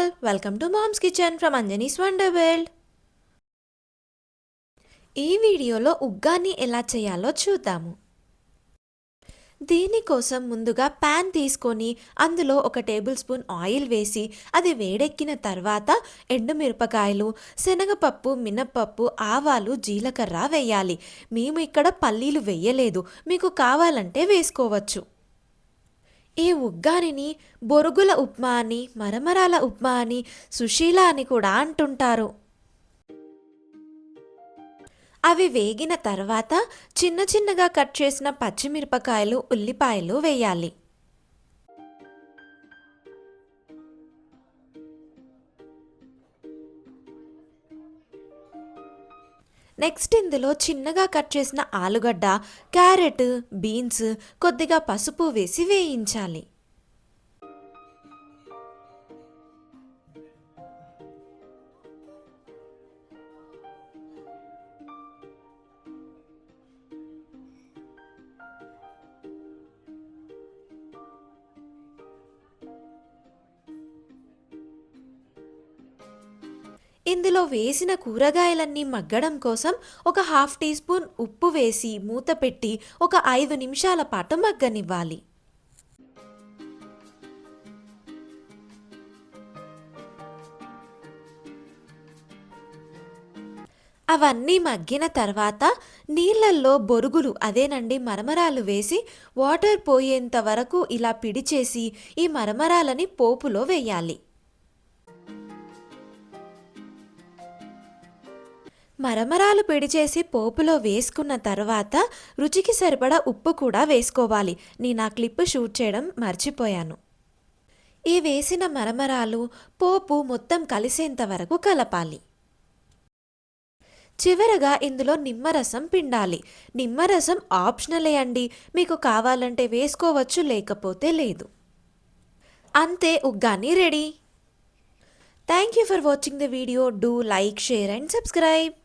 all, welcome to Mom's Kitchen from Anjani's Wonder World. ఈ వీడియోలో ఉగ్గాని ఎలా చేయాలో చూద్దాము. దీనికోసం ముందుగా పాన్ తీసుకొని అందులో 1 టేబుల్ స్పూన్ ఆయిల్ వేసి అది వేడెక్కిన తర్వాత ఎండుమిరపకాయలు, శనగపప్పు, మినప్పప్పు, ఆవాలు, జీలకర్ర వేయాలి. మేము ఇక్కడ పల్లీలు వేయలేదు, మీకు కావాలంటే వేసుకోవచ్చు. ఈ ఉగ్గానిని బొరుగుల ఉప్మా అని, మరమరాల ఉప్మా అని, సుశీల అని కూడా అంటుంటారు. అవి వేగిన తర్వాత చిన్న చిన్నగా కట్ చేసిన పచ్చిమిరపకాయలు, ఉల్లిపాయలు వేయాలి. నెక్స్ట్ ఇందులో చిన్నగా కట్ చేసిన ఆలుగడ్డ, క్యారెట్, బీన్స్, కొద్దిగా పసుపు వేసి వేయించాలి. ఇందులో వేసిన కూరగాయలన్నీ మగ్గడం కోసం 1/2 టీ స్పూన్ ఉప్పు వేసి మూత పెట్టి 5 నిమిషాల పాటు మగ్గనివ్వాలి. అవన్నీ మగ్గిన తర్వాత నీళ్ళల్లో బొరుగులు అదేనండి మరమరాలు వేసి వాటర్ పోయేంత వరకు ఇలా పిడిచేసి ఈ మరమరాలని పోపులో వేయాలి. మరమరాలు పిడిచేసి పోపులో వేసుకున్న తర్వాత రుచికి సరిపడా ఉప్పు కూడా వేసుకోవాలి. నేను ఆ క్లిప్ షూట్ చేయడం మర్చిపోయాను. ఈ వేసిన మరమరాలు పోపు మొత్తం కలిసేంత వరకు కలపాలి. చివరగా ఇందులో నిమ్మరసం పిండాలి. నిమ్మరసం ఆప్షనలే అండి, మీకు కావాలంటే వేసుకోవచ్చు, లేకపోతే లేదు. అంతే, uggani ready. Thank you for watching the video. Do like, share and subscribe.